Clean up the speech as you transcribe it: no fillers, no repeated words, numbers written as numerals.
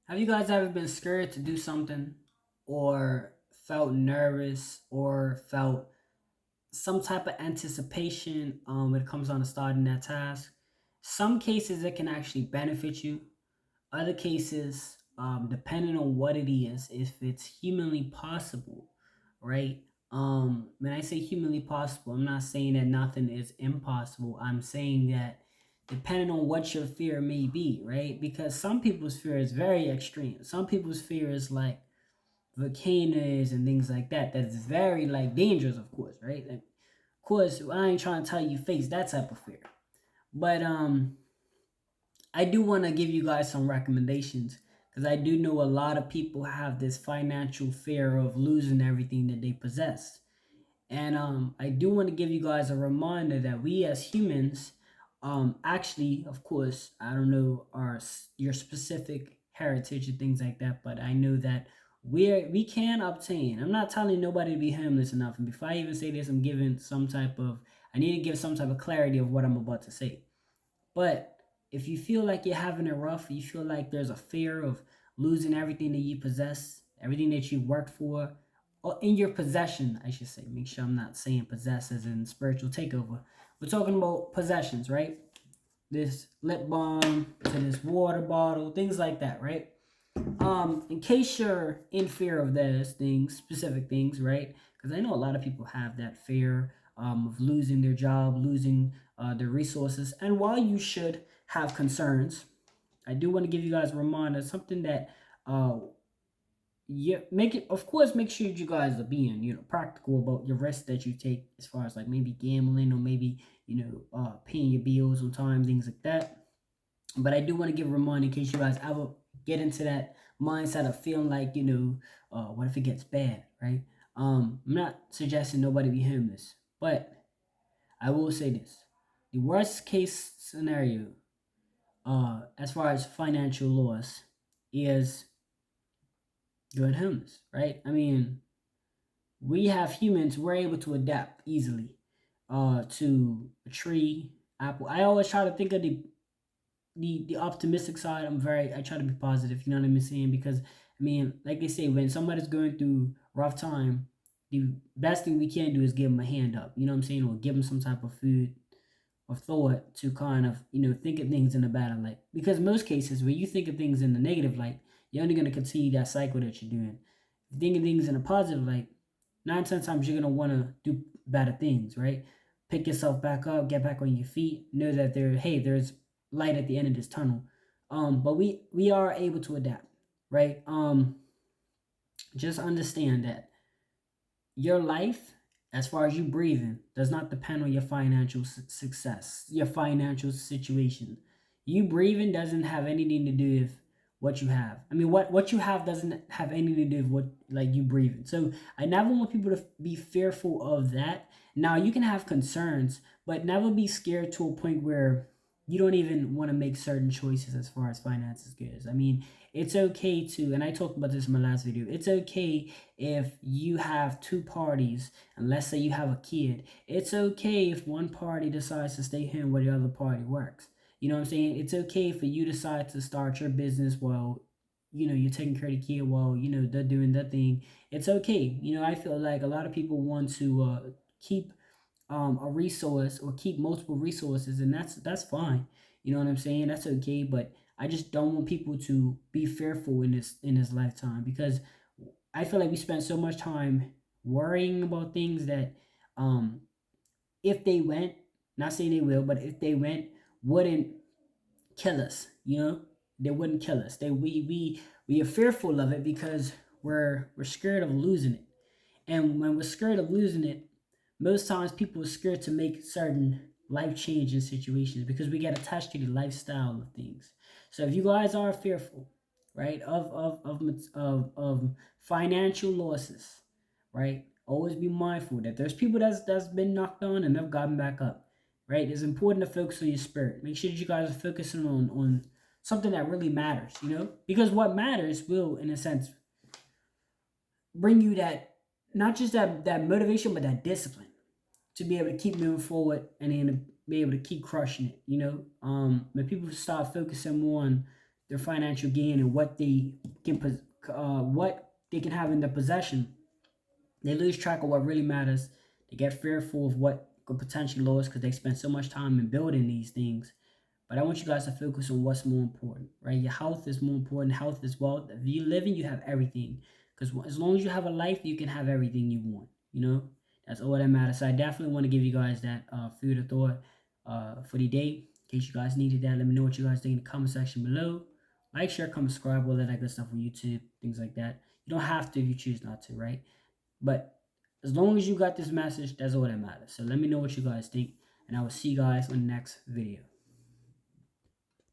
Have you guys ever been scared to do something or felt nervous or felt some type of anticipation when it comes on to starting that task? Some cases it can actually benefit you. Other cases, depending on what it is, if it's humanly possible, right? When I say humanly possible, I'm not saying that nothing is impossible. I'm saying that depending on what your fear may be, right? Because some people's fear is very extreme. Some people's fear is like volcanoes and things like that. That's very like dangerous, of course, right? Like, of course, I ain't trying to tell you face that type of fear, but I do want to give you guys some recommendations because I do know a lot of people have this financial fear of losing everything that they possess. And I do want to give you guys a reminder that we as humans, actually, of course, I don't know your specific heritage and things like that, but I know that we can obtain. I'm not telling nobody to be homeless enough. And before I even say this, I need to give some type of clarity of what I'm about to say. But if you feel like you're having it rough, you feel like there's a fear of losing everything that you possess, everything that you worked for, or in your possession, I should say. Make sure I'm not saying possess as in spiritual takeover. We're talking about possessions, right? This lip balm to this water bottle, things like that, right? In case you're in fear of those things, specific things, right? Because I know a lot of people have that fear of losing their job, losing their resources. And while you should have concerns, I do want to give you guys a reminder, something that uh, yeah, make it. Of course, make sure you guys are being practical about your risks that you take, as far as like maybe gambling or maybe paying your bills on time, things like that. But I do want to give a reminder in case you guys ever get into that mindset of feeling like, what if it gets bad, right? I'm not suggesting nobody be homeless, but I will say this. The worst case scenario, as far as financial loss, is going homeless, right? I mean, we have humans, we're able to adapt easily to a tree, apple. I always try to think of the optimistic side. I try to be positive, you know what I'm saying? Because I mean, like they say, when somebody's going through rough time, the best thing we can do is give them a hand up, you know what I'm saying, or give them some type of food or thought to kind of think of things in a better light. Because most cases, when you think of things in the negative light, you're only going to continue that cycle that you're doing. If you think of things in a positive light, 9 10 times you're going to want to do better things, right? Pick yourself back up, get back on your feet, know that there's light at the end of this tunnel. But we are able to adapt, right? Just understand that your life, as far as you breathing, does not depend on your financial success, your financial situation. You breathing doesn't have anything to do with what you have. I mean, what you have doesn't have anything to do with what like you breathing. So I never want people to be fearful of that. Now you can have concerns, but never be scared to a point where you don't even want to make certain choices as far as finances goes. I mean, it's okay to, and I talked about this in my last video. It's okay if you have two parties, and let's say you have a kid. It's okay if one party decides to stay home where the other party works. You know what I'm saying? It's okay for you decide to start your business while you're taking care of the kid while they're doing their thing. It's okay. I feel like a lot of people want to keep a resource or keep multiple resources, and that's fine. You know what I'm saying? That's okay, but I just don't want people to be fearful in this lifetime, because I feel like we spend so much time worrying about things that, um, if they went, not saying they will, but if they went, wouldn't kill us. They wouldn't kill us. We are fearful of it because we're scared of losing it. And when we're scared of losing it, most times people are scared to make certain life changing situations because we get attached to the lifestyle of things. So if you guys are fearful, right, of financial losses, right, always be mindful that there's people that's been knocked down and they've gotten back up. Right, it's important to focus on your spirit. Make sure that you guys are focusing on something that really matters. Because what matters will, in a sense, bring you that, not just that motivation, but that discipline to be able to keep moving forward and then to be able to keep crushing it. When people start focusing more on their financial gain and what they can have in their possession, they lose track of what really matters. They get fearful of what could potentially lose because they spend so much time in building these things. But I want you guys to focus on what's more important, right? Your health is more important. Health is wealth. If you living, you have everything. Because as long as you have a life, you can have everything you want. You know, that's all that matters. So I definitely want to give you guys that food of thought for the day. In case you guys needed that, let me know what you guys think in the comment section below. Like, share, comment, subscribe, all that good stuff on YouTube, things like that. You don't have to if you choose not to, right? But as long as you got this message, that's all that matters. So let me know what you guys think, and I will see you guys on the next video.